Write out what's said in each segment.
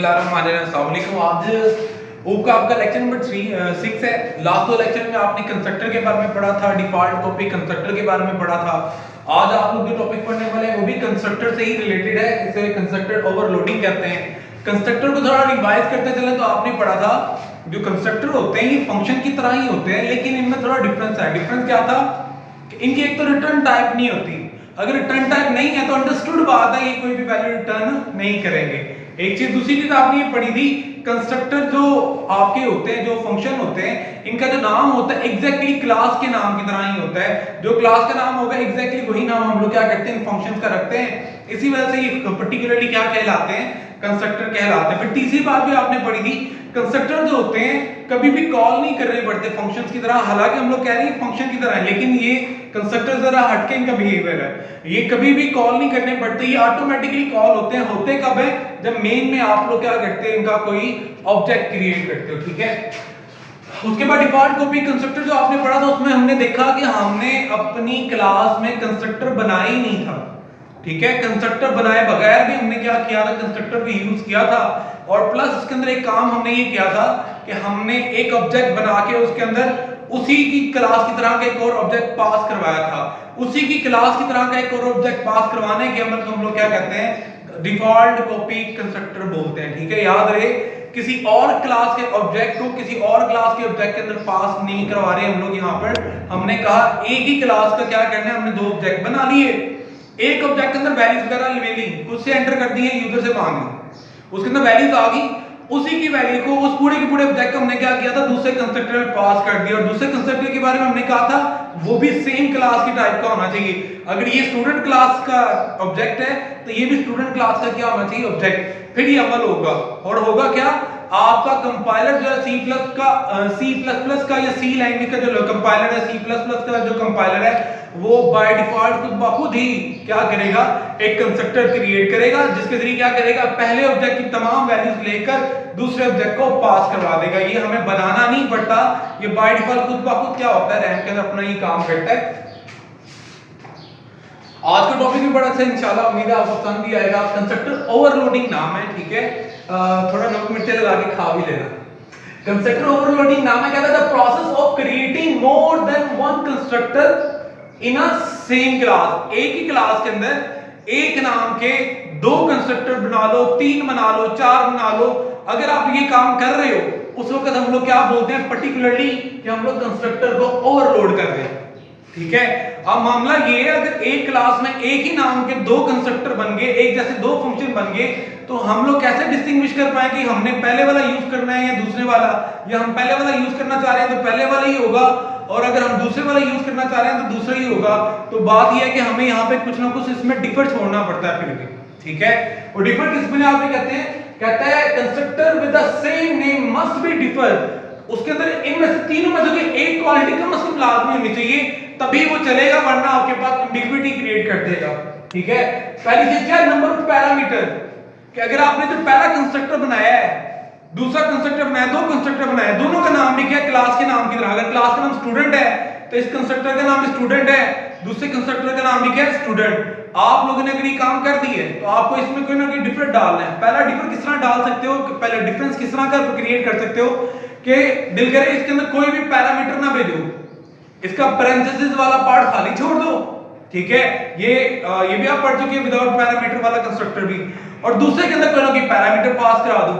बिस्मिल्लाहिर्रहमानिर्रहीम। आज ओप का आपका लेक्चर नंबर 6 है। लास्ट दो लेक्चर में आपने कंस्ट्रक्टर के बारे में पढ़ा था, डिफॉल्ट कॉपी कंस्ट्रक्टर के बारे में पढ़ा था। आज आप लोग जो टॉपिक पढ़ने वाले हैं वो भी कंस्ट्रक्टर से ही रिलेटेड है। इसे कंस्ट्रक्टर ओवरलोडिंग कहते हैं। कंस्ट्रक्टर को थोड़ा रिवाइज करते चले तो आपने पढ़ा था जो कंस्ट्रक्टर होते हैं ये फंक्शन की तरह ही होते हैं, लेकिन इनमें थोड़ा डिफरेंस है। डिफरेंस क्या था कि इनकी एक तो रिटर्न टाइप नहीं होती। अगर रिटर्न टाइप नहीं है तो अंडरस्टूड बात है, ये कोई भी वैल्यू रिटर्न नहीं करेंगे। एक चीज, दूसरी चीज आपने ये पढ़ी थी कंस्ट्रक्टर जो आपके होते हैं, जो फंक्शन होते हैं, इनका जो नाम होता है एग्जैक्टली क्लास के नाम की तरह ही होता है। जो क्लास का नाम होगा एग्जैक्टली वही नाम हम लोग क्या करते हैं, फंक्शंस का रखते हैं। इसी वजह से ये पर्टिकुलरली क्या कहलाते हैं, कंस्ट्रक्टर कहलाते हैं। फिर तीसरी बात भी आपने पढ़ी थी, कंस्ट्रक्टर जो होते हैं कभी भी कॉल नहीं करने पड़ते फंक्शंस की तरह। हालांकि हम लोग कह रहे हैं फंक्शन की तरह, लेकिन ये कंस्ट्रक्टर जरा हटके इनका बिहेवियर है। ये कभी भी कॉल नहीं करने पड़ते, ये ऑटोमेटिकली कॉल होते हैं। होते कब है, जब मेन में आप लोग क्या करते हैं, इनका कोई ऑब्जेक्ट क्रिएट करते हो। ठीक है। उसके बाद डिफॉल्ट कॉपी कंस्ट्रक्टर जो आपने पढ़ा था उसमें हमने देखा कि हमने अपनी क्लास में कंस्ट्रक्टर बनाया ही नहीं था। ठीक है, कंस्ट्रक्टर बनाए बगैर भी हमने क्या किया था, कंस्ट्रक्टर को यूज किया था। और प्लस उसके अंदर एक काम हमने ये किया था कि हमने एक ऑब्जेक्ट बना के उसके अंदर उसी की क्लास की तरह का एक और ऑब्जेक्ट पास करवाया था। उसी की क्लास की तरह का एक और ऑब्जेक्ट पास करवाने के अमल को हम लोग क्या कहते हैं, डिफॉल्ट कॉपी कंस्ट्रक्टर बोलते हैं। ठीक है, याद रहे किसी और क्लास के ऑब्जेक्ट को किसी और क्लास के ऑब्जेक्ट के अंदर पास नहीं करवा रहे हम लोग। यहाँ पर हमने कहा एक ही क्लास का क्या करना है, हमने दो ऑब्जेक्ट बना लिए। एक ऑब्जेक्ट के अंदर वैल्यूज वगैरह ले ली, खुद से एंटर कर दी है, यूजर से मांगी, उसके अंदर वैल्यूज आ गई। उसी की वैल्यू को उस पूरे के पूरे ऑब्जेक्ट को हमने क्या किया था, दूसरे कंस्ट्रक्टर में पास कर दिया। और दूसरे कंस्ट्रक्टर के बारे में हमने कहा था वो भी सेम क्लास की टाइप का होना चाहिए। अगर ये स्टूडेंट क्लास का ऑब्जेक्ट है तो ये भी स्टूडेंट क्लास का क्या होना चाहिए, ऑब्जेक्ट। फिर ये अमल होगा और होगा क्या, आपका कंपाइलर जो है C++ का या सी लैंग्वेज का जो कंपाइलर है, C++ का जो कंपाइलर है, वो बाय डिफॉल्ट खुद ही क्या करेगा, एक कंस्ट्रक्टर क्रिएट करेगा जिसके जरिए क्या करेगा, पहले ऑब्जेक्ट की तमाम वैल्यूज लेकर दूसरे ऑब्जेक्ट को पास करवा देगा। ये हमें बनाना नहीं पड़ता, ये बाय डिफॉल्ट खुद क्या होता है, रैम के अंदर अपना ही काम करता है। आज का टॉपिक भी बड़ा अच्छा इंशाल्लाह, उम्मीद है आपको पसंद भी आएगा। कंस्ट्रक्टर ओवरलोडिंग नाम है। ठीक है, थोड़ा नमक मिर्च लगा के खा भी लेना। कंस्ट्रक्टर ओवरलोडिंग नाम है, कहता है the process of creating more than one constructor in a same class. एक ही क्लास के अंदर एक नाम के दो कंस्ट्रक्टर बना लो, 3 बना लो, 4 बना लो। अगर आप ये काम कर रहे हो उस वक्त हम लोग क्या बोलते हैं, पर्टिकुलरली कि हम लोग कंस्ट्रक्टर को ओवरलोड कर रहे हैं। ठीक है, अब मामला ये है, अगर एक क्लास में एक ही नाम के दो कंस्ट्रक्टर बन गए, एक जैसे दो फंक्शन बन गए, तो हम लोग कैसे डिस्टिंग्विश कर पाए कि हमने पहले वाला यूज करना है या दूसरे वाला, या हम पहले वाला यूज करना चाह रहे हैं तो पहले वाला ही होगा, और अगर हम दूसरे वाला यूज करना चाह रहे हैं तो दूसरा ही होगा। तो बात यह है कि हमें यहाँ पे कुछ ना कुछ इसमें डिफर छोड़ना पड़ता है फिर भी। ठीक है, और डिफर किस में आप कहते हैं, कहता है constructor with the same name must be differ. उसके अंदर इनमें से तीनों में से एक क्वालिटी कम से कम लाजमी होनी चाहिए, तभी वो चलेगा, वरना आपके पास एम्बिग्युइटी क्रिएट कर देगा। ठीक है, पहली चीज क्या है, नंबर ऑफ पैरामीटर। कि अगर आपने जो पहला कंस्ट्रक्टर बनाया है, दूसरा कंस्ट्रक्टर बनाया, दो कंस्ट्रक्टर बनाया, दोनों का नाम लिखा है क्लास के नाम की तरह। अगर क्लास का नाम स्टूडेंट है तो इस कंस्ट्रक्टर का नाम स्टूडेंट है, दूसरे कंस्ट्रक्टर का नाम लिखा है स्टूडेंट। आप लोगों ने अगर ये काम कर दिए तो आपको इसमें कोई ना कोई डिफरेंट डालना है। पहला डिफर किस तरह डाल सकते हो, पहले डिफरेंस किस तरह का क्रिएट कर सकते हो कि दिल करे इसके अंदर कोई भी पैरामीटर ना भेजो, इसका पैरेंथेसिस वाला पार्ट खाली छोड़ दो। ठीक है, ये भी आप पढ़ चुके हैं, विदाउट पैरामीटर वाला कंस्ट्रक्टर भी। और दूसरे के अंदर कोई ना कोई पैरामीटर पास करा दो।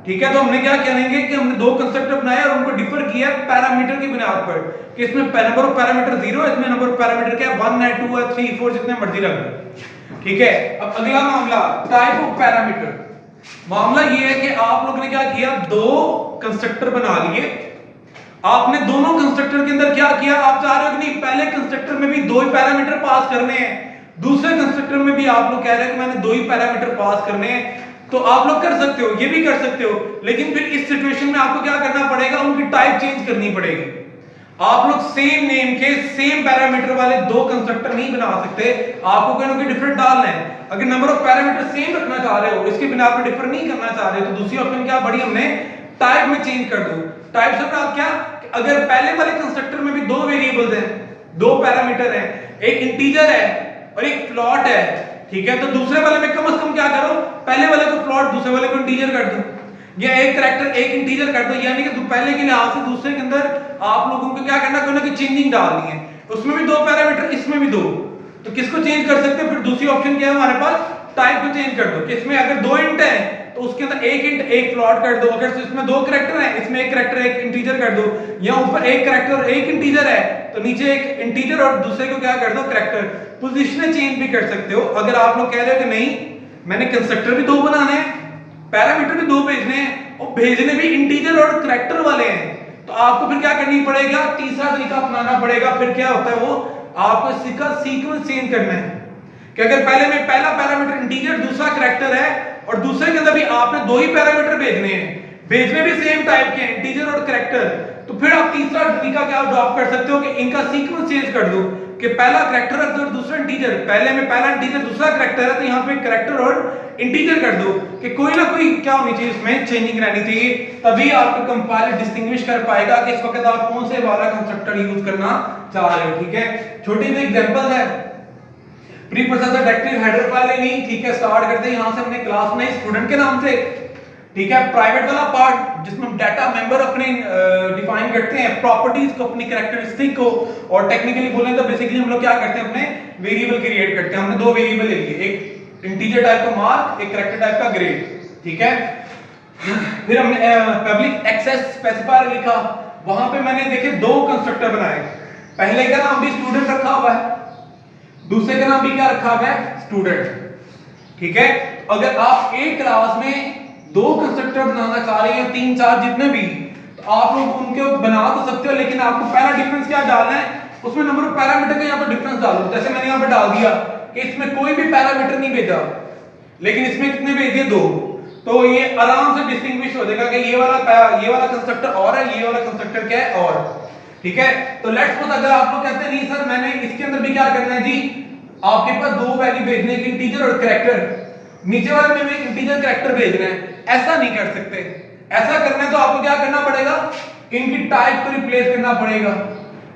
ठीक है, तो हमने क्या करेंगे कि हमने दो कंस्ट्रक्टर बनाए और उनको डिफर किया पैरामीटर की बुनियाद पर कि इसमें नंबर ऑफ पैरामीटर 0 है, इसमें नंबर ऑफ पैरामीटर क्या है, 1 है, 2 है, 3, 4 जितने मर्जी रख लो। ठीक है, अब अगला मामला टाइप ऑफ पैरामीटर। मामला ये है कि आप लोगों ने क्या किया, दो कंस्ट्रक्टर बना लिए। आपने दोनों कंस्ट्रक्टर के अंदर क्या किया, आप चाह रहे हो कि नहीं पहले कंस्ट्रक्टर में भी दो ही पैरामीटर पास करने हैं, दूसरे कंस्ट्रक्टर में भी आप लोग कह रहे हैं कि मैंने दो ही पैरामीटर पास करने हैं, तो आप लोग कर सकते हो, ये भी कर सकते हो। लेकिन फिर इस सिचुएशन में आपको क्या करना पड़ेगा, उनकी टाइप चेंज करनी पड़ेगी। आप लोग सेम नेम के सेम पैरामीटर वाले दो कंस्ट्रक्टर नहीं बना सकते, आपको कोई ना कोई डिफरेंट डालना है। अगर नंबर ऑफ पैरामीटर सेम रखना चाह रहे हो, इसके बिना पर डिफर नहीं करना चाह रहे, तो दूसरी ऑप्शन क्या बड़ी, हमने टाइप में चेंज कर दो। टाइप से आप क्या, अगर पहले वाले कंस्ट्रक्टर में भी दो वेरिएबल्स हैं, दो पैरामीटर हैं, एक इंटीजर है और एक फ्लोट है। ठीक है, तो दूसरे वाले में कम से कम क्या करो, पहले वाले को फ्लोट, दूसरे वाले को इंटीजर कर दो, या एक कैरेक्टर एक इंटीजर कर दो, यानी कि पहले के लिहाज से दूसरे के अंदर आप लोगों को क्या करना, कोई ना कोई चेंजिंग डालनी है, उसमें भी दो पैरामीटर, इसमें भी दो, तो किसको चेंज कर सकते हैं, फिर दूसरी ऑप्शन क्या है हमारे पास, टाइप को चेंज कर दो, कि इसमें अगर दो इंट है तो उसके अंदर एक इंट एक फ्लोट कर दो, अगर इसमें दो कैरेक्टर है इसमें एक कैरेक्टर एक इंटीजर कर दो, या ऊपर एक कैरेक्टर और एक इंटीजर है तो नीचे एक इंटीजर और दूसरे को क्या कर दो कैरेक्टर, पोजीशन चेंज भी कर सकते हो। अगर आप लोग कह रहे हो कि नहीं मैंने कंस्ट्रक्टर भी दो बनाने हैं, पैरामीटर भी दो भेजने हैं और भेजने भी इंटीजर और कैरेक्टर वाले हैं, तो आपको फिर क्या करनी पड़ेगा, तीसरा तरीका अपनाना पड़ेगा। फिर क्या होता है वो, आपको इसका सीक्वेंस चेंज करना है कि अगर पहले में पहला पैरामीटर इंटीजर दूसरा कैरेक्टर है और दूसरे के अंदर भी आपने दो ही पैरामीटर भेजने हैं, भेजने भी सेम टाइप के इंटीजर और कैरेक्टर, तो फिर आप तीसरा तरीका क्या ड्रॉप कर सकते हो कि इनका सीक्वेंस चेंज कर दो कि पहला कैरेक्टर रख दो और दूसरा इंटीजर, पहले में पहला इंटीजर दूसरा कैरेक्टर है तो यहाँ पे कैरेक्टर और इंटीजर कर दो, कि कोई ना कोई क्या होनी चाहिए इसमें चेंजिंग रहनी चाहिए, तभी आपका कंपाइलर डिस्टिंग्विश कर पाएगा कि इस वक्त आप कौन से वाला कंस्ट्रक्टर यूज करना चाह रहे हो। ठीक है, छोटी सी एग्जांपल है pre processor directory header file नहीं, ठीक है, स्टार्ट करते हैं, यहां से हमने क्लास बनाई स्टूडेंट के नाम से, ठीक है, प्राइवेट वाला पार्ट जिसमें हम डाटा मेंबर अपने डिफाइन करते हैं, प्रॉपर्टीज को, अपनी कैरेक्टरिस्टिक को, और टेक्निकली बोलें तो बेसिकली हम लोग क्या करते हैं, अपने वेरिएबल क्रिएट करते हैं। हमने दो वेरिएबल ले लिए, एक इंटीजर टाइप का मार्क, एक कैरेक्टर टाइप का ग्रेड, ठीक है। फिर हमने पब्लिक एक्सेस स्पेसिफायर लिखा, वहां पे मैंने देखे दो कंस्ट्रक्टर बनाए, पहले का नाम भी स्टूडेंट रखा हुआ है, दूसरे का नाम भी क्या रखा हुआ है, स्टूडेंट, ठीक है। अगर आप एक क्लास में दो कंस्ट्रक्टर बनाना चाह रहे हैं, तीन चार जितने भी, तो आप लोग उनके बना तो सकते हो, लेकिन आपको पहला डिफरेंस क्या डालना है, उसमें नंबर ऑफ पैरामीटर का यहाँ पर डिफरेंस डालो। जैसे मैंने यहाँ पर डाल दिया कि इसमें कोई भी पैरामीटर नहीं भेजा, लेकिन इसमें कितने भेज दिए, दो, तो ये आराम से डिस्टिंग्विश हो जाएगा कि ये वाला कंस्ट्रक्टर और है, ये वाला कंस्ट्रक्टर क्या है और, ठीक है। तो लेट्स सपोज अगर आप लोग कहते हैं नहीं सर मैंने इसके अंदर भी क्या करना है जी, आपके पास दो वैल्यू भेजने की, इंटीजर और कैरेक्टर, नीचे वाले में भी एक इंटीजर कैरेक्टर भेजना है, ऐसा नहीं कर सकते। ऐसा करना है तो आपको क्या करना पड़ेगा, इनकी टाइप को रिप्लेस करना पड़ेगा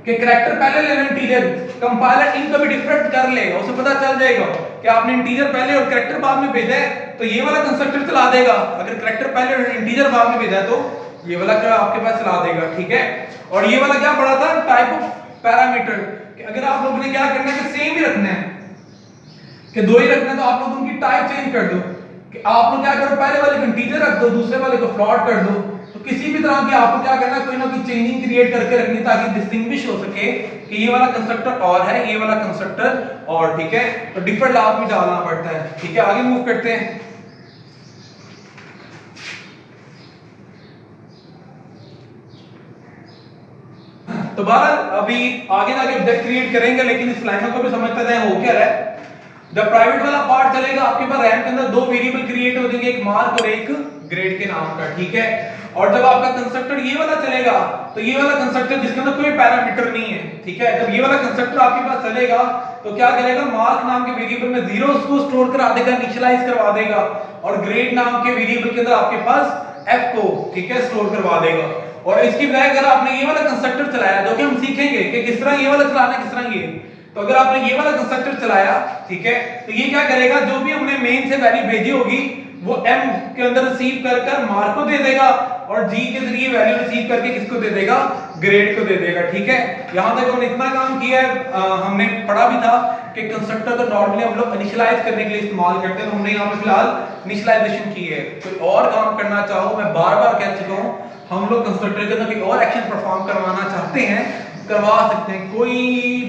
कि कैरेक्टर पहले लेना इंटीजर, कंपाइलर इनको भी डिफरेंट कर लेगा, उसे पता चल जाएगा कि आपने इंटीजर पहले और कैरेक्टर बाद में भेजा है तो ये वाला कंस्ट्रक्टर चला देगा, अगर कैरेक्टर पहले और इंटीजर बाद में भेजा है तो ये वाला क्या आपके पास चला देगा, ठीक है। और ये वाला क्या पड़ा था, टाइप ऑफ पैरामीटर, अगर आप लोगों ने क्या करना है कि सेम ही रखना है कि दो ही रखना है, तो आप लोग उनकी टाइप चेंज कर दो कि आप लोग क्या करो, पहले वाले को इंटीजर रख दो, दूसरे वाले को फ्लोट कर दो, तो किसी भी तरह की आपको क्या करना है, कोई ना कोई चेंजिंग क्रिएट करके रखनी ताकि डिस्टिंग्विश हो सके कि ये वाला कंस्ट्रक्टर और है, ये वाला कंस्ट्रक्टर और, ठीक है। तो डिफरेंट आप भी डालना पड़ता है, ठीक है। आगे मूव करते हैं। तो बहरहाल अभी आगे जाके ऑब्जेक्ट क्रिएट करेंगे, लेकिन इस लाइनों को भी समझते हैं हो क्या रहा है। जब प्राइवेट वाला पार्ट चलेगा आपके पास रैम के अंदर दो वेरिएबल क्रिएट हो जाएंगे, एक मार्क और एक ग्रेड के नाम का, ठीक है। और जब आपका कंस्ट्रक्टर ये वाला चलेगा तो ये वाला कंस्ट्रक्टर जिसके अंदर कोई पैरामीटर नहीं है, ठीक है, जब ये वाला कंस्ट्रक्टर आपके पास चलेगा तो क्या करेगा, मार्क नाम के वेरिएबल में जीरोस को स्टोर करा देगा, इनिशियलाइज करवा देगा, और ग्रेड नाम के वेरिएबल के अंदर आपके पास एफ को, ठीक है, स्टोर करवा देगा। और इसकी बजाय अगर आपने ये वाला कंस्ट्रक्टर चलाया, जो कि हम सीखेंगे कि किस तरह ये वाला चलाना है, किस तरह ये, तो अगर आपने ये वाला कंस्ट्रक्टर चलाया, ठीक है, तो ये क्या करेगा, जो भी हमने मेन से वैल्यू भेजी होगी वो m के अंदर रिसीव कर मार्क को दे देगा, और g के जरिए वैल्यू रिसीव करके किसको दे देगा, ग्रेड को दे देगा, ठीक है। यहां तक हमने इतना काम किया है। हमने पढ़ा भी था कि कंस्ट्रक्टर तो नॉर्मली हम लोग इनिशियलाइज करने के लिए इस्तेमाल करते हैं, तो हमने यहां पे फिलहाल इनिशियलाइजेशन की है। कोई और काम करना चाहो, मैं बार-बार कह चुका हूं, हम लोग कंस्ट्रक्टर के अंदर कोई और एक्शन परफॉर्म करवाना चाहते हैं करवा सकते हैं, कोई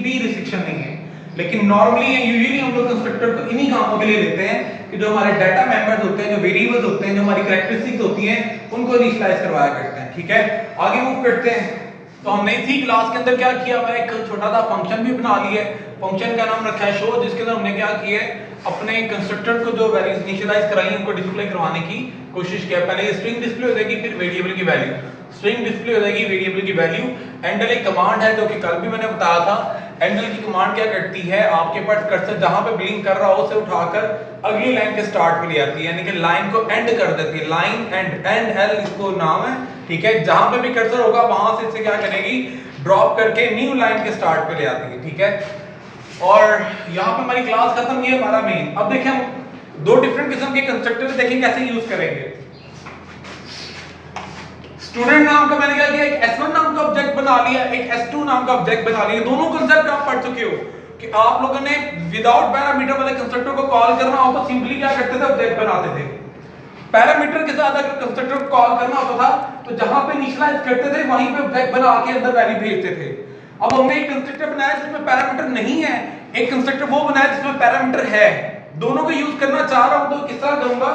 भी रिस्ट्रिक्शन नहीं है। लेकिन नॉर्मली यूजुअली हम लोग कंस्ट्रक्टर को इन्हीं कामों के लिए लेते हैं कि जो हमारे डाटा मेंबर्स होते हैं, जो वेरिएबल्स होते हैं, जो हमारी कैरेक्टरिस्टिक्स होती हैं, उनको इनिशियलाइज करवाया करते हैं, ठीक है। आगे मूव करते हैं। तो हमने इसी क्लास के अंदर क्या किया हुआ है, एक छोटा सा फंक्शन भी बना लिया है। फंक्शन का नाम रखा है शो, जिसके अंदर हमने क्या किया है, अपने कंस्ट्रक्टर को जो वैल्यूज इनिशियलाइज कराई उनको डिस्प्ले करवाने की कोशिश किया। पहले स्ट्रिंग डिस्प्ले हो जाएगी, फिर वेरिएबल की वैल्यू, स्ट्रिंग डिस्प्ले हो जाएगी, वेरिएबल की वैल्यू। एंडल एक कमांड है जो कि कल भी मैंने बताया था। एंडल की कमांड क्या करती है, आपके पास कर्सर जहां पे ब्लिंक कर रहा हो उसे उठाकर अगली लाइन के स्टार्ट पे ले आती है, यानी कि लाइन को एंड कर देती है। लाइन एंड एल इसको नाम है, ठीक है। जहां पे भी कर्सर होगा वहां से इसे क्या करेगी, ड्रॉप करके न्यू लाइन के स्टार्ट पे ले आती है, ठीक है। और यहाँ पे हमारी क्लास खत्म, ये हमारा मेन। अब देखें हम दो डिफरेंट किस्म के कंस्ट्रक्टर देखें कैसे यूज करेंगे। स्टूडेंट नाम का मैंने क्या किया, एक S1 नाम का ऑब्जेक्ट बना लिया, एक S2 नाम का ऑब्जेक्ट बना लिया। दोनों कंसेप्ट आप पढ़ चुके हो कि आप लोगों ने विदाउट पैरामीटर वाले कंस्ट्रक्टर को कॉल करना हो तो सिंपली क्या करते थे, ऑब्जेक्ट बनाते थे। पैरामीटर के साथ अगर कंस्ट्रक्टर को कॉल करना होता था तो जहां पे इनिशियलाइज करते थे वहीं पे ऑब्जेक्ट बना के अंदर वैल्यू भेजते थे। अब हमने एक कंस्ट्रक्टर बनाया जिसमें पैरामीटर नहीं है, एक कंस्ट्रक्टर वो बनाया जिसमें पैरामीटर है। दोनों को यूज करना चाह रहा हूं तो किस तरह करूंगा,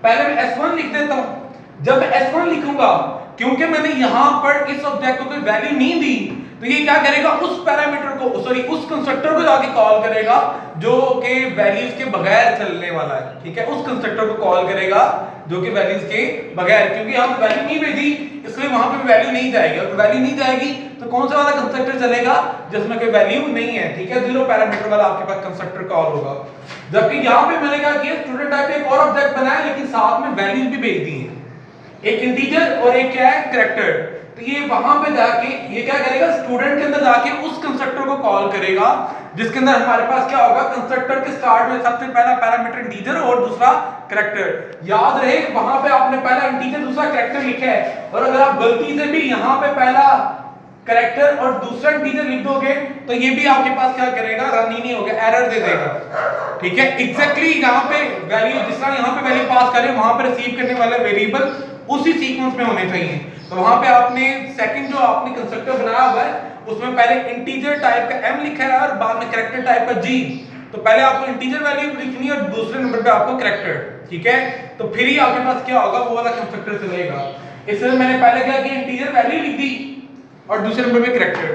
पहले मैं S1 लिख देता हूं। जब मैं S1 लिखूंगा, क्योंकि मैंने यहां पर इस ऑब्जेक्ट को कोई वैल्यू नहीं दी, तो ये क्या करेगा, उस पैरामीटर को सॉरी उस कंस्ट्रक्टर को जाके कॉल करेगा जो कि वैल्यूज के बगैर चलने वाला है। ठीक है, उस कंस्ट्रक्टर को कॉल करेगा जो कि वैल्यूज के बगैर, क्योंकि यहां पे वैल्यू नहीं भेजी इसलिए वहां पे वैल्यू नहीं जाएगी। और वैल्यू नहीं जाएगी तो कौन सा वाला कंस्ट्रक्टर चलेगा, जिसमें कोई वैल्यू नहीं है। ठीक है, जीरो पैरामीटर वाला आपके पास कंस्ट्रक्टर कॉल होगा। जबकि यहां पे मैंने क्या किया, स्टूडेंट टाइप एक और ऑब्जेक्ट बनाया लेकिन साथ में वैल्यूज भी भेज दी है, एक इंटीजर और एक क्या है, कैरेक्टर। तो ये वहां पे जाके ये क्या करेगा, स्टूडेंट के अंदर जाके उस कंस्ट्रक्टर को कॉल करेगा जिसके अंदर हमारे पास क्या होगा, कंस्ट्रक्टर के स्टार्ट में सबसे पहला पैरामीटर इंटीजर और दूसरा कैरेक्टर। याद रहे वहां पे आपने पहला इंटीजर दूसरा कैरेक्टर लिखा है, और अगर आप गलती से भी यहां पे पहला कैरेक्टर और दूसरा इंटीजर लिख दोगे तो ये भी आपके पास क्या करेगा, रन ही नहीं होगा, एरर दे देगा। ठीक है, एग्जैक्टली यहाँ पे वैल्यू जिस तरह यहाँ पे वैल्यू पास करें वहां पे रिसीव करने वाले वेरिएबल उसी सीक्वेंस में होने चाहिए। तो वहां पे आपने सेकंड जो आपने कंस्ट्रक्टर बनाया हुआ है उसमें पहले इंटीजर टाइप का m लिखा है और बाद में कैरेक्टर टाइप का g। तो पहले आपको इंटीजर वैल्यू लिखनी है और दूसरे नंबर पे आपको कैरेक्टर। ठीक है, तो फिर ही आपके पास क्या होगा, वो वाला कंस्ट्रक्टर चलेगा। इसलिए मैंने पहले क्या किया, इंटीजर वैल्यू लिख दी और दूसरे नंबर पे कैरेक्टर।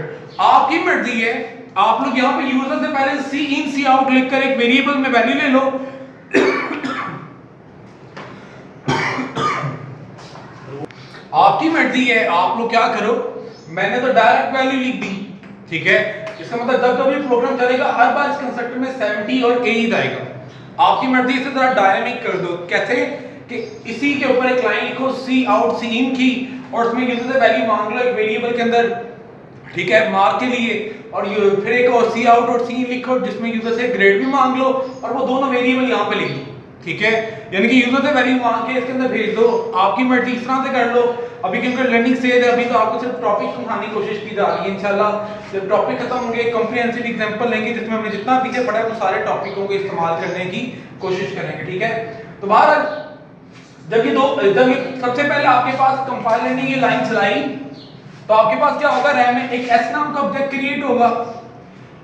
आपकी मर्जी है, आप लोग यहाँ पे यूजर से पहले सी इन सी आउट लिखकर एक वेरिएबल में वैल्यू ले लो आपकी मर्जी है, आप लोग क्या करो, मैंने तो डायरेक्ट वैल्यू लिख दी। ठीक है, इसका मतलब जब जब ये प्रोग्राम चलेगा हर बार इस कंस्ट्रक्टर में 70 और a ही जाएगा। आपकी मर्जी से जरा डायनामिक कर दो, कैसे कि इसी के ऊपर एक लाइन लिखो सी आउट सी इन की, और उसमें यूजर से वैल्यू मांग लो एक वेरिएबल के अंदर। ठीक है, मार्क के लिए, और फिर एक और सी आउट और सी इन लिखो जिसमें यूजर से ग्रेड भी मांग लो और वो दोनों वेरिएबल यहाँ पे लिख दो। ठीक है, यानी कि यूजर से वैल्यू मांग के इसके अंदर भेज दो। आपकी मर्जी इस तरह से कर लो। अभी क्योंकि लर्निंग स्टेज है, अभी तो आपको सिर्फ टॉपिक समझाने की कोशिश की जा रही है। इंशाल्लाह जब टॉपिक खत्म होंगे कॉम्प्रिहेंसिव एग्जांपल लेंगे जिसमें हमने जितना पीछे पढ़ा है वो सारे टॉपिकों को इस्तेमाल करने की कोशिश करेंगे। ठीक है, तो बहरहाल जब ये सबसे पहले आपके पास कंपाइलर ने ये लाइन चलाई तो आपके पास क्या होगा, रैम में एक S नाम का ऑब्जेक्ट क्रिएट होगा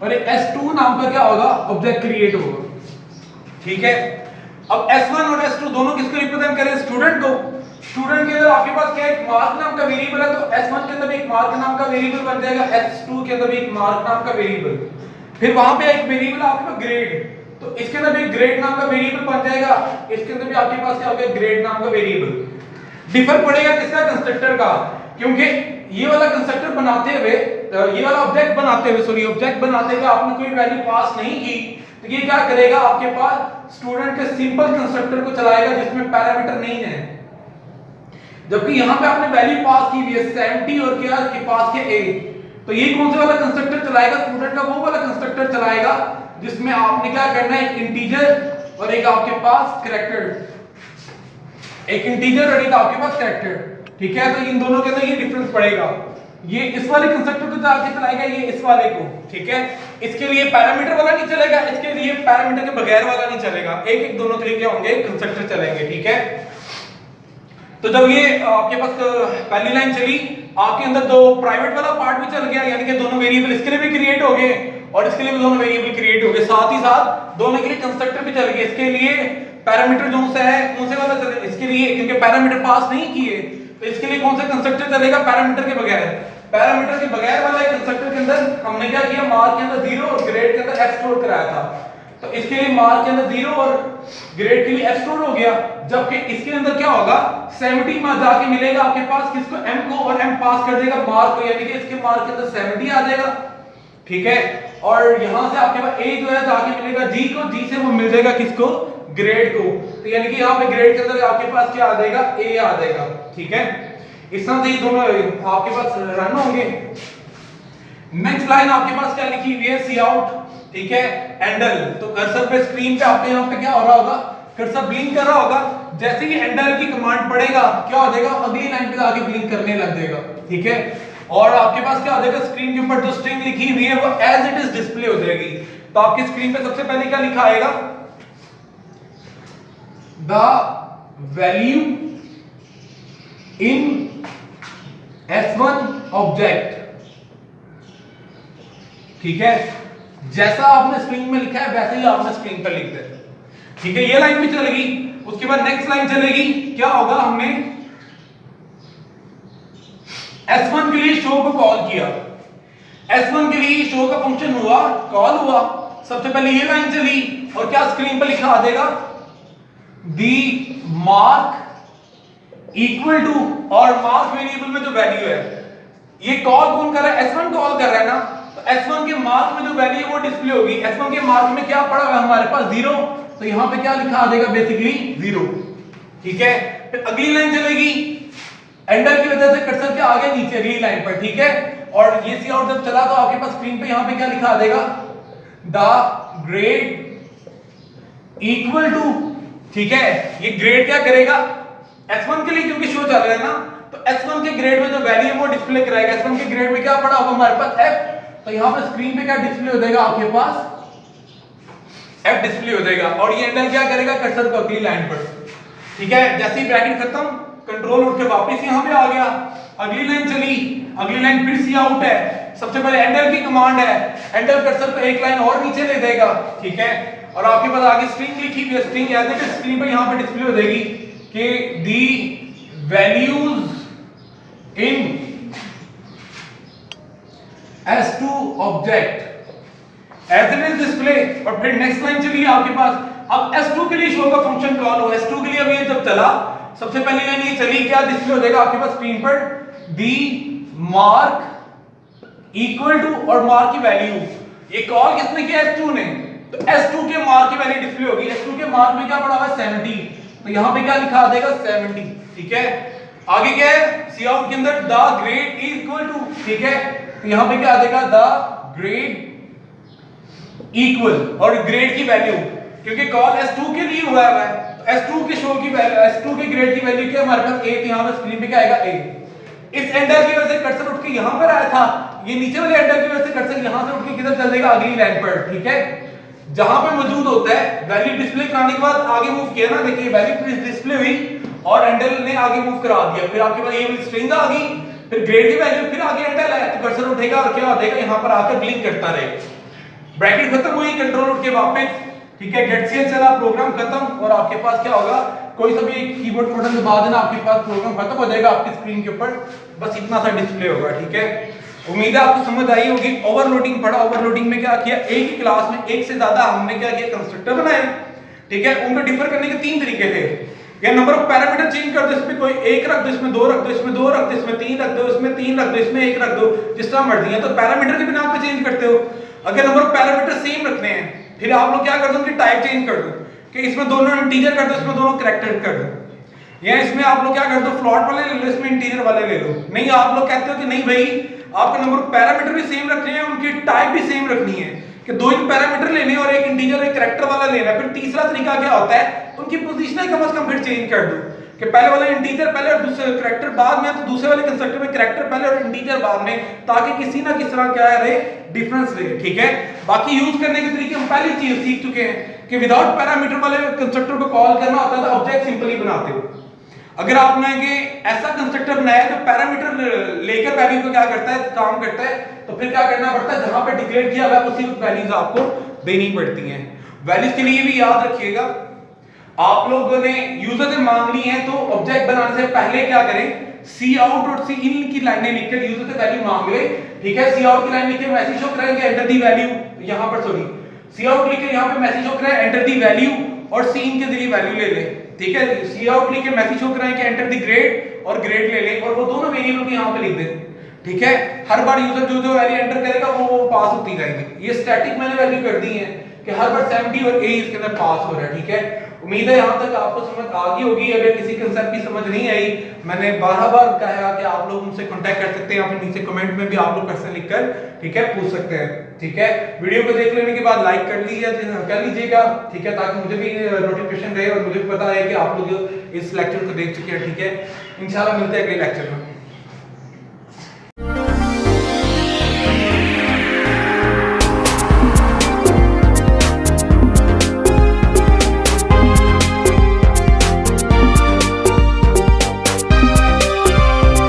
और एक S2 नाम का क्या होगा, ऑब्जेक्ट क्रिएट होगा। ठीक है, अब S1 और S2 दोनों किसको रिप्रेजेंट करें, स्टूडेंट को। स्टूडेंट के अंदर आपके पास क्या एक मार्क नाम का वेरिएबल है, तो S1 के अंदर भी एक मार्क नाम का वेरिएबल बन जाएगा, S2 के अंदर भी एक मार्क नाम का वेरिएबल। फिर वहां पे एक वेरिएबल आपके पास ग्रेड, तो इसके अंदर भी ग्रेड नाम का वेरिएबल बन जाएगा, इसके अंदर भी आपके पास क्या होगा, ग्रेड नाम का वेरिएबल। डिफर पड़ेगा किसका, कंस्ट्रक्टर का, क्योंकि ये वाला कंस्ट्रक्टर बनाते हुए ये वाला ऑब्जेक्ट बनाते हुए आपने कोई वैल्यू पास नहीं की, तो ये क्या करेगा, आपके पास स्टूडेंट के सिंपल कंस्ट्रक्टर को चलाएगा जिसमें पैरामीटर नहीं है। जबकि यहां पे आपने वैल्यू पास की हुई है 70 और क्या के पास के a, तो ये कौन से वाला कंस्ट्रक्टर चलाएगा, स्टूडेंट का वो वाला कंस्ट्रक्टर चलाएगा जिसमें आपने क्या करना है, एक इंटीजर और एक आपके पास कैरेक्टर, एक इंटीजर और एक आपके पास कैरेक्टर। ठीक है, तो इन दोनों के अंदर ये डिफरेंस पड़ेगा, ये इस वाले कंस्ट्रक्टर को जाके चलाएगा, ये इस वाले को। ठीक है, इसके लिए पैरामीटर वाला नहीं चलेगा, इसके लिए पैरामीटर के बगैर वाला नहीं चलेगा, एक एक दोनों तरीके होंगे, कंस्ट्रक्टर चलेंगे। ठीक है, तो जब ये आपके पास पहली लाइन चली, आपके अंदर दो प्राइवेट वाला पार्ट भी चल गया, यानी कि दोनों वेरिएबल इसके लिए भी क्रिएट हो गए और इसके लिए भी दोनों वेरिएबल क्रिएट हो गए, साथ ही साथ दोनों के लिए कंस्ट्रक्टर भी चल गए। इसके लिए पैरामीटर जो से है कौन से वाला चले, इसके लिए क्योंकि पैरामीटर पास नहीं किए तो इसके लिए कौन सा कंस्ट्रक्टर चलेगा, पैरामीटर के बगैर। पैरामीटर के बगैर वाला कंस्ट्रक्टर के अंदर हमने क्या किया, मार्क के अंदर 0 और ग्रेड के अंदर f स्टोर कराया था, तो इसके लिए मार्क के अंदर 0 और ग्रेड के लिए f स्टोर हो गया। जबकि इसके अंदर क्या होगा, 70 में जाके मिलेगा आपके पास किसको, m को, और m पास कर देगा मार्क को, यानी कि इसके मार्क के अंदर 70 आ जाएगा। ठीक है, और यहां से आपके पास a जो है जाके मिलेगा g को, g से वो मिल जाएगा किसको, ग्रेड को, तो यानी कि यहाँ पे ग्रेड के अंदर आपके पास क्या आ जाएगा, a आ जाएगा। ठीक है, इस तरह से ये दोनों आपके पास रन होंगे। नेक्स्ट लाइन आपके पास क्या लिखी हुई है, सी आउट ठीक है, एंडल। तो कर्सर पे स्क्रीन पे आपके यहाँ पे क्या हो रहा होगा, कर्सर ब्लिंक कर रहा होगा। जैसे ही एंडल की कमांड पड़ेगा क्या हो जाएगा, अगली लाइन पे आगे ब्लिंक करने लग जाएगा, ठीक है। और आपके पास क्या हो जाएगा, स्क्रीन के ऊपर जो स्ट्रिंग लिखी हुई है वो एज इट इज डिस्प्ले हो जाएगी। तो आपकी स्क्रीन पे सबसे पहले क्या लिखा आएगा, the value in S1 object, ठीक है। जैसा आपने स्क्रीन में लिखा है वैसे ही आपने स्क्रीन पर लिख देना, ठीक है। ये लाइन भी चलेगी। उसके बाद नेक्स्ट लाइन चलेगी, क्या होगा, हमने S1 के लिए शो को कॉल किया, S1 के लिए शो का फंक्शन हुआ, कॉल हुआ। सबसे पहले ये लाइन चली और क्या स्क्रीन पर लिखा आ जाएगा, दी मार्क इक्वल टू, और मार्क वेरिएबल में जो वैल्यू है, ये कॉल कौन कर रहा है, S1 कॉल कर रहा है ना। तो S1 के मार्क में जो वैल्यू है वो डिस्प्ले होगी। S1 के मार्क में क्या पड़ा हुआ है हमारे पास, 0। तो यहां पे क्या लिखा आ जाएगा, बेसिकली 0, ठीक है। फिर अगली लाइन चलेगी, एंडर की वजह से कर्सर के आगे नीचे अगली लाइन पर, ठीक है। और ये सी आउट जब चला तो आपके पास स्क्रीन पे यहां पे क्या लिखा आ जाएगा, द ग्रेड इक्वल टू, ठीक है। ये ग्रेड क्या करेगा, S1 के लिए क्योंकि शो चल रहा है ना, तो S1 के ग्रेड में जो वैल्यू है वो डिस्प्ले कराएगा। S1 के ग्रेड में क्या पड़ा होगा हमारे पास, F। तो यहां पे स्क्रीन पे क्या डिस्प्ले हो जाएगा आपके पास, F डिस्प्ले हो जाएगा। और ये एंडर क्या करेगा, कर्सर को अगली लाइन पर, ठीक है। जैसे ही ब्रैकेट खत्म, कंट्रोल उठ के वापस यहां पे आ गया, अगली लाइन चली, अगली लाइन फिर सी आउट है। सबसे पहले एंडर की कमांड है, एंडर कर्सर को एक लाइन और नीचे ले देगा, ठीक है। और आपके पास आगे स्ट्रिंग लिखी हुई है, string as it is screen पे यहां पे डिस्प्ले हो जाएगी कि the values in S2 object as it is display. और फिर नेक्स्ट लाइन चली आपके पास, अब S2 के लिए शो का फंक्शन कॉल हो, S2 के लिए अभी जब चला, सबसे पहली लाइन ये चली, क्या डिस्प्ले हो जाएगा आपके पास स्क्रीन पर, दी मार्क इक्वल टू, और मार्क की वैल्यू, ये कॉल किसने किया, S2 ने। तो S2 के मार्क की वैल्यू डिस्प्ले होगी। S2 के मार्क में क्या पड़ा हुआ है, 70। तो यहां पे क्या लिखा आ जाएगा, 70, ठीक है। आगे क्या है, सी आउट के अंदर द ग्रेड इक्वल टू, ठीक है। तो यहां पे क्या आ जाएगा, द ग्रेड इक्वल, और ग्रेड की वैल्यू, क्योंकि कॉल S2 के लिए हुआ है, तो S2 के शो की वैल्यू, S2 के ग्रेड की वैल्यू क्या हमारे पास, 1। यहां पे स्क्रीन पे क्या आएगा, 1। इस एंडर की वजह से कर्सर उठ के यहां पर आया था, ये नीचे वाले एंडर की वजह से कर्सर यहां से उठ के किधर चल जाएगा, अगली लाइन पर, ठीक है। जहां पे मौजूद होता है, वैल्यू डिस्प्ले कराने के बाद आगे मूव किया ना, देखिए वैल्यू डिस्प्ले हुई और एंडर ने आगे मूव करा दिया। फिर आपके पास ये स्ट्रिंग आ गई, फिर ग्रेड की वैल्यू, फिर आगे एंडर है, तो कर्सर उठेगा और क्या हो जाएगा, यहां पर आकर ब्लिंक करता रहेगा। ब्रैकेट खत्म हुई, कंट्रोल उठ के वापस, ठीक है। गेट सी चला, प्रोग्राम खत्म, और आपके पास क्या होगा, कोई सा भी कीबोर्ड बटन दबा देना, आपके पास प्रोग्राम खत्म हो जाएगा आपकी स्क्रीन के ऊपर, बस इतना सा डिस्प्ले होगा, ठीक है। उम्मीद है आपको समझ आई होगी। ओवरलोडिंग पढ़ा, ओवरलोडिंग में क्या किया, एक ही क्लास में एक से ज्यादा हमने क्या किया, कंस्ट्रक्टर बनाए, ठीक है। उनको डिफर करने के 3 तरीके थे। या नंबर ऑफ पैरामीटर चेंज कर दो, इसमें कोई 1 रख दो, इसमें 2 रख दो, इसमें 2 रख दो, इसमें 3 रख दो, इसमें 3 रख दो, इसमें 1 रख दो, जिस तरह मर्जी है। तो पैरामीटर के बिना आप चेंज करते हो। अगर नंबर ऑफ पैरामीटर सेम रखने हैं, फिर आप लोग क्या कर दो, उनकी टाइप चेंज कर दो, कि इसमें दोनों इंटीजर कर दो, इसमें दोनों कैरेक्टर कर दो, या इसमें आप लोग क्या कर दो, फ्लोट वाले ले लो, इसमें इंटीजर वाले ले लो। नहीं, आप लोग कहते हो कि नहीं भाई, आपके नंबर ऑफ पैरामीटर भी सेम रखने हैं, उनकी टाइप भी सेम रखनी है, कि 2 ही पैरामीटर लेने और एक इंटीजर एक कैरेक्टर वाला लेना है। फिर तीसरा तरीका क्या होता है, उनकी पोजीशन कम से कम फिर चेंज कर दो, कि पहले वाला इंटीजर पहले और दूसरे कैरेक्टर बाद में, तो दूसरे वाले कंस्ट्रक्टर में कैरेक्टर पहले और इंटीजर बाद में, ताकि किसी ना किस तरह क्या रहे, डिफरेंस रहे, ठीक है। बाकी यूज करने के तरीके हम पहली चीज सीख चुके हैं कि विदाउट पैरामीटर वाले कंस्ट्रक्टर को कॉल करना होता है तो ऑब्जेक्ट सिंपली बनाते हो। अगर आपने ऐसा कंस्ट्रक्टर बनाया तो पैरामीटर लेकर वैल्यू को क्या करता है, काम करता है, तो फिर क्या करना पड़ता है, जहां पे डिक्लेयर किया हुआ है उसी वैल्यूज आपको देनी पड़ती हैं। वैल्यूज के लिए भी याद रखिएगा, आप लोगों ने यूजर से मांग ली है, तो ऑब्जेक्ट बनाने से पहले क्या करें, सी आउट और सी इन की लाइनें लिखकर यूजर से वैल्यू मांग ले, ठीक है। सी आउट की लाइन लिखकर मैसेज शो कराएंगे, एंटर दी वैल्यू, यहां पर सॉरी सी आउट लिखकर यहां पे मैसेज शो कराए, एंटर दी वैल्यू, और सी इन के जरिए वैल्यू ले ले, ठीक है। सी आउट लिख के मैसेज शो कराएं कि एंटर द ग्रेड, और ग्रेड ले लें, और वो दोनों वेरिएबल को यहां पे लिख दें, ठीक है। हर बार यूजर जो जो वैल्यू एंटर करेगा वो पास होती जाएगी। ये स्टैटिक मैंने वैल्यू कर दी है कि हर बार 70 और A इसके अंदर पास हो रहा है, ठीक है। उम्मीद है यहाँ तक आपको समझ आ गई होगी। अगर किसी कंसेप्ट की समझ नहीं आई, मैंने बार कहा कि आप लोग मुझसे कांटेक्ट कर सकते हैं, या फिर नीचे कमेंट में भी आप लोग क्वेश्चन लिखकर ठीक है पूछ सकते हैं। ठीक है, वीडियो को देख लेने के बाद लाइक कर लीजिएगा, ठीक है, ताकि मुझे भी नोटिफिकेशन रहे और मुझे भी पता है कि आप लोग इस लेक्चर को देख चुके हैं। ठीक है, इंशाल्लाह मिलते हैं अगले लेक्चर में।